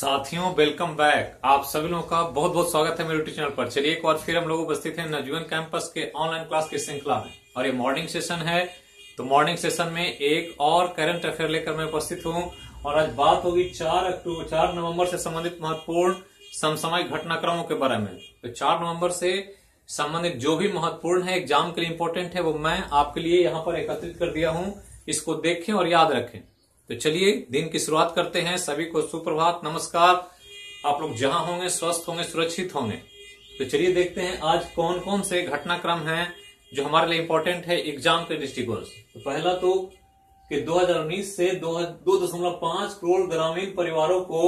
साथियों, welcome back. आप सभी लोगों का बहुत बहुत स्वागत है मेरे यूट्यूब चैनल पर। चलिए एक बार फिर हम लोग उपस्थित हैं नवजीवन कैंपस के ऑनलाइन क्लास की श्रृंखला में और ये मॉर्निंग सेशन है। तो मॉर्निंग सेशन में एक और करंट अफेयर लेकर मैं उपस्थित हूँ और आज बात होगी 4 नवंबर से संबंधित महत्वपूर्ण समसामयिक घटनाक्रमों के बारे में। तो 4 नवंबर से संबंधित जो भी महत्वपूर्ण है, एग्जाम के लिए इंपॉर्टेंट है, वो मैं आपके लिए यहाँ पर एकत्रित कर दिया हूँ। इसको देखें और याद रखें। तो चलिए दिन की शुरुआत करते हैं। सभी को सुप्रभात, नमस्कार। आप लोग जहां होंगे स्वस्थ होंगे, सुरक्षित होंगे। तो चलिए देखते हैं आज कौन कौन से घटनाक्रम हैं जो हमारे लिए इंपॉर्टेंट है एग्जाम के दृष्टिकोण से। तो पहला तो कि 2019 से 2.5 करोड़ ग्रामीण परिवारों को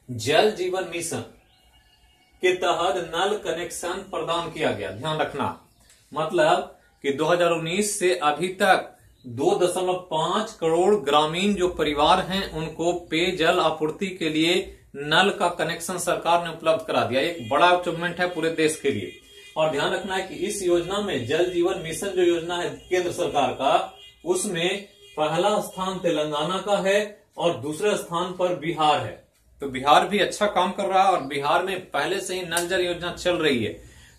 जल जीवन मिशन के तहत नल कनेक्शन प्रदान किया गया। ध्यान रखना, मतलब कि 2019 से अभी तक 2.5 करोड़ ग्रामीण जो परिवार हैं उनको पेयजल आपूर्ति के लिए नल का कनेक्शन सरकार ने उपलब्ध करा दिया। एक बड़ा अचीवमेंट है पूरे देश के लिए। और ध्यान रखना है कि इस योजना में जल जीवन मिशन जो योजना है केंद्र सरकार का, उसमें पहला स्थान तेलंगाना का है और दूसरे स्थान पर बिहार है। तो बिहार भी अच्छा काम कर रहा है और बिहार में पहले से ही नल जल योजना चल रही है।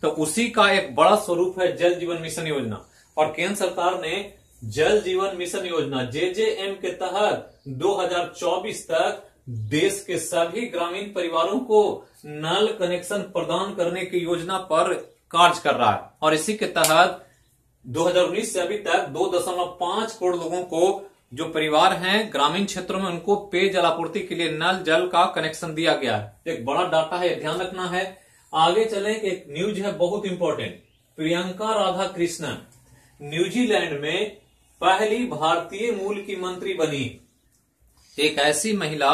तो उसी का एक बड़ा स्वरूप है जल जीवन मिशन योजना। और केंद्र सरकार ने जल जीवन मिशन योजना JJM के तहत 2024 तक देश के सभी ग्रामीण परिवारों को नल कनेक्शन प्रदान करने की योजना पर कार्य कर रहा है। और इसी के तहत 2019 से अभी तक 2.5 करोड़ लोगों को जो परिवार हैं ग्रामीण क्षेत्रों में, उनको पेयजल आपूर्ति के लिए नल जल का कनेक्शन दिया गया है। एक बड़ा डाटा है, ध्यान रखना है। आगे चलें, एक न्यूज है बहुत इंपॉर्टेंट। प्रियंका राधा कृष्णन न्यूजीलैंड में पहली भारतीय मूल की मंत्री बनी। एक ऐसी महिला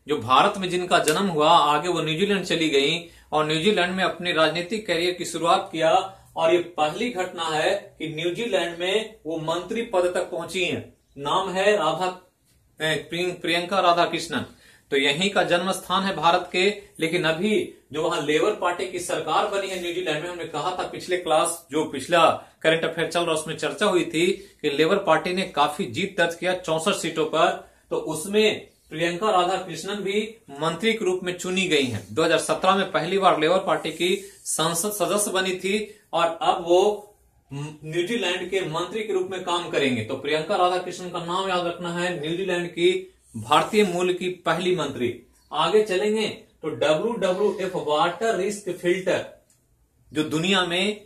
जो भारत में जिनका जन्म हुआ, आगे वो न्यूजीलैंड चली गई और न्यूजीलैंड में अपने राजनीतिक करियर की शुरुआत किया। और ये पहली घटना है कि न्यूजीलैंड में वो मंत्री पद तक पहुंची हैं। नाम है प्रियंका राधा कृष्णन। तो यहीं का जन्म स्थान है भारत के। लेकिन अभी जो वहां लेबर पार्टी की सरकार बनी है न्यूजीलैंड में, हमने कहा था पिछला करंट अफेयर चल रहा उसमें चर्चा हुई थी कि लेबर पार्टी ने काफी जीत दर्ज किया 64 सीटों पर। तो उसमें प्रियंका राधा कृष्णन भी मंत्री के रूप में चुनी गई हैं। 2017 में पहली बार लेबर पार्टी की संसद सदस्य बनी थी और अब वो न्यूजीलैंड के मंत्री के रूप में काम करेंगे। तो प्रियंका राधा कृष्णन का नाम याद रखना है, न्यूजीलैंड की भारतीय मूल की पहली मंत्री। आगे चलेंगे तो WWF वाटर रिस्क फिल्टर जो दुनिया में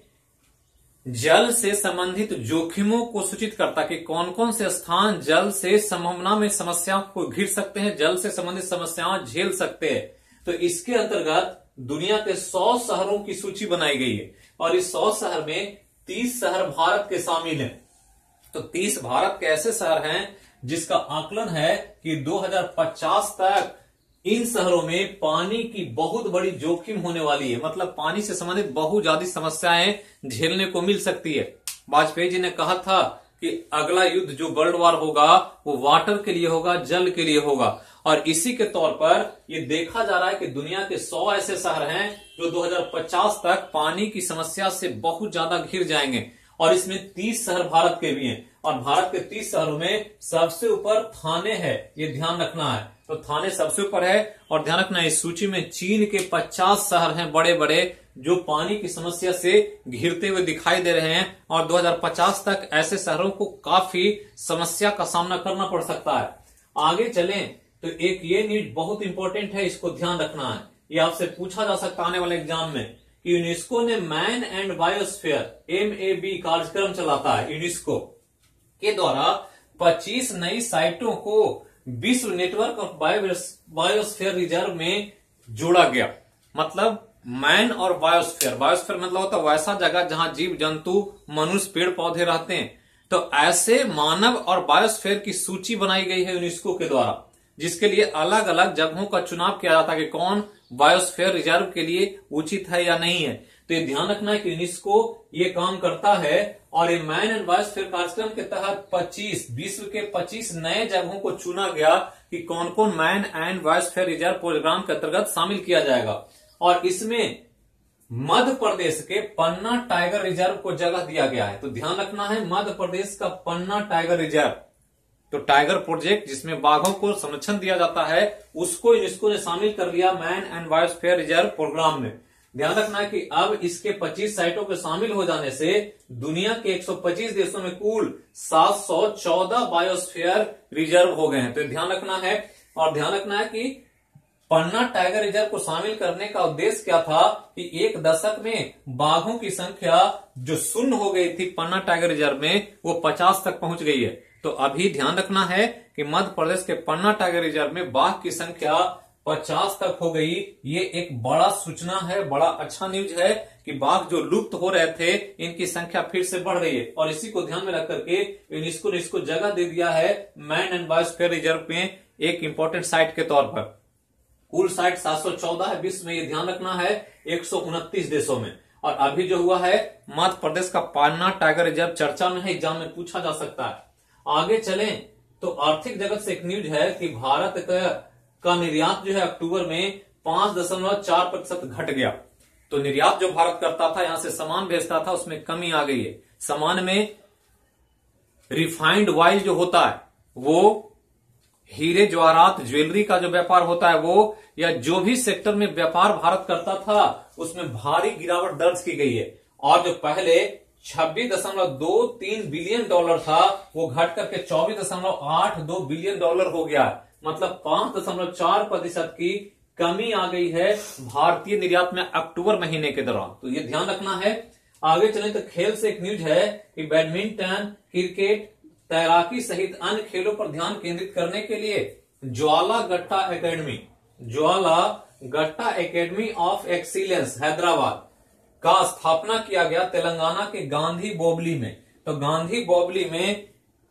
जल से संबंधित जोखिमों को सूचित करता कि कौन कौन से स्थान जल से संभावना में समस्याओं को घिर सकते हैं, जल से संबंधित समस्याएं झेल सकते हैं। तो इसके अंतर्गत दुनिया के 100 शहरों की सूची बनाई गई है और इस 100 शहर में 30 शहर भारत के शामिल हैं। तो 30 भारत के ऐसे शहर हैं जिसका आकलन है कि 2050 तक इन शहरों में पानी की बहुत बड़ी जोखिम होने वाली है। मतलब पानी से संबंधित बहुत ज्यादा समस्याएं झेलने को मिल सकती है। वाजपेयी जी ने कहा था कि अगला युद्ध जो वर्ल्ड वॉर होगा वो वाटर के लिए होगा, जल के लिए होगा। और इसी के तौर पर ये देखा जा रहा है कि दुनिया के 100 ऐसे शहर हैं जो 2050 तक पानी की समस्या से बहुत ज्यादा घिर जाएंगे। और इसमें 30 शहर भारत के भी हैं। और भारत के 30 शहरों में सबसे ऊपर थाने है, ये ध्यान रखना है। तो थाने सबसे ऊपर है। और ध्यान रखना, इस सूची में चीन के 50 शहर हैं बड़े बड़े जो पानी की समस्या से घिरते हुए दिखाई दे रहे हैं। और 2050 तक ऐसे शहरों को काफी समस्या का सामना करना पड़ सकता है। आगे चलें तो एक ये न्यूज बहुत इंपॉर्टेंट है, इसको ध्यान रखना है। ये आपसे पूछा जा सकता है आने वाले एग्जाम में कि यूनेस्को ने मैन एंड बायोस्फीयर MAB कार्यक्रम चलाता है। यूनेस्को के द्वारा 25 नई साइटों को विश्व नेटवर्क ऑफ बायोस्फीयर रिजर्व में जोड़ा गया। मतलब मैन और बायोस्फीयर, बायोस्फीयर मतलब होता है वैसा जगह जहां जीव जंतु, मनुष्य, पेड़ पौधे रहते हैं। तो ऐसे मानव और बायोस्फीयर की सूची बनाई गई है यूनेस्को के द्वारा, जिसके लिए अलग अलग जगहों का चुनाव किया जाता है कि कौन बायोस्फीयर रिजर्व के लिए उचित है या नहीं है। तो ये ध्यान रखना है कि यूनेस्को ये काम करता है। और ये मैन एंड बायोस्फीयर कार्यक्रम के तहत विश्व के 25 नए जगहों को चुना गया कि कौन कौन man and biosphere reserve programme के अंतर्गत शामिल किया जाएगा। और इसमें मध्य प्रदेश के पन्ना टाइगर रिजर्व को जगह दिया गया है। तो ध्यान रखना है, मध्य प्रदेश का पन्ना टाइगर रिजर्व तो टाइगर प्रोजेक्ट जिसमें बाघों को संरक्षण दिया जाता है, उसको यूनेस्को ने शामिल कर लिया man and biosphere reserve programme में। ध्यान रखना है कि अब इसके 25 साइटों के शामिल हो जाने से दुनिया के 125 देशों में कुल 714 बायोस्फीयर रिजर्व हो गए हैं। तो ध्यान रखना है। और ध्यान रखना है कि पन्ना टाइगर रिजर्व को शामिल करने का उद्देश्य क्या था कि एक दशक में बाघों की संख्या जो शून्य हो गई थी पन्ना टाइगर रिजर्व में, वो 50 तक पहुंच गई है। तो अभी ध्यान रखना है कि मध्य प्रदेश के पन्ना टाइगर रिजर्व में बाघ की संख्या 50 तक हो गई। ये एक बड़ा सूचना है, बड़ा अच्छा न्यूज है कि बाघ जो लुप्त हो रहे थे इनकी संख्या फिर से बढ़ रही है। और इसी को ध्यान में रख करके यूनेस्को ने इसको जगह दे दिया है मैन एंड बायोस्फीयर रिजर्व में एक इंपॉर्टेंट साइट के तौर पर। कुल साइट 714 है विश्व में, ये ध्यान रखना है, 129 देशों में। और अभी जो हुआ है मध्य प्रदेश का पन्ना टाइगर रिजर्व चर्चा में है, एग्जाम में पूछा जा सकता है। आगे चलें तो आर्थिक जगत से एक न्यूज है कि भारत का निर्यात जो है अक्टूबर में 5.4% घट गया। तो निर्यात जो भारत करता था, यहां से सामान भेजता था, उसमें कमी आ गई है। सामान में रिफाइंड ऑयल जो होता है वो, हीरे जवाहरात ज्वेलरी का जो व्यापार होता है वो, या जो भी सेक्टर में व्यापार भारत करता था उसमें भारी गिरावट दर्ज की गई है। और जो पहले 26.23 बिलियन डॉलर था वो घट करके 24.82 बिलियन डॉलर हो गया है। मतलब 5.4% की कमी आ गई है भारतीय निर्यात में अक्टूबर महीने के दौरान। तो ये ध्यान रखना है। आगे चलें तो खेल से एक न्यूज है कि बैडमिंटन, क्रिकेट, तैराकी सहित अन्य खेलों पर ध्यान केंद्रित करने के लिए ज्वाला गट्टा एकेडमी ऑफ एक्सीलेंस हैदराबाद का स्थापना किया गया तेलंगाना के गांधी बोबली में। तो गांधी बोबली में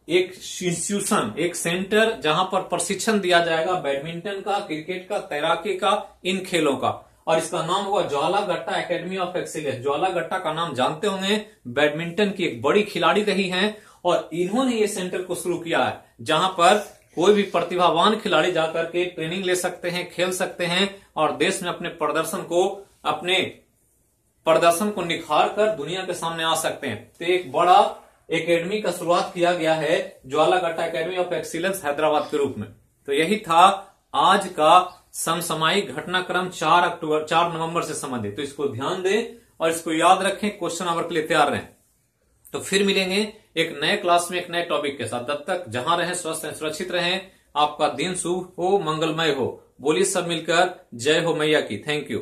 एक इंस्टीट्यूशन, एक सेंटर जहां पर प्रशिक्षण दिया जाएगा बैडमिंटन का, क्रिकेट का, तैराकी का, इन खेलों का। और इसका नाम हुआ ज्वाला गट्टा एकेडमी ऑफ एक्सीलेंस। ज्वाला गट्टा का नाम जानते होंगे, बैडमिंटन की एक बड़ी खिलाड़ी रही हैं और इन्होंने ये सेंटर को शुरू किया है जहां पर कोई भी प्रतिभावान खिलाड़ी जाकर के ट्रेनिंग ले सकते हैं, खेल सकते हैं और देश में अपने प्रदर्शन को निखार कर दुनिया के सामने आ सकते हैं। तो एक बड़ा एकेडमी का शुरुआत किया गया है ज्वाला गट्टा एकेडमी ऑफ एक्सीलेंस हैदराबाद के रूप में। तो यही था आज का समसामयिक घटनाक्रम 4 नवंबर से संबंधित। तो इसको ध्यान दें और इसको याद रखें, क्वेश्चन आवर के लिए तैयार रहें। तो फिर मिलेंगे एक नए क्लास में एक नए टॉपिक के साथ। तब तक जहां रहें स्वस्थ रहें, सुरक्षित रहें। आपका दिन शुभ हो, मंगलमय हो। बोलिए सब मिलकर जय हो मैया की। Thank you.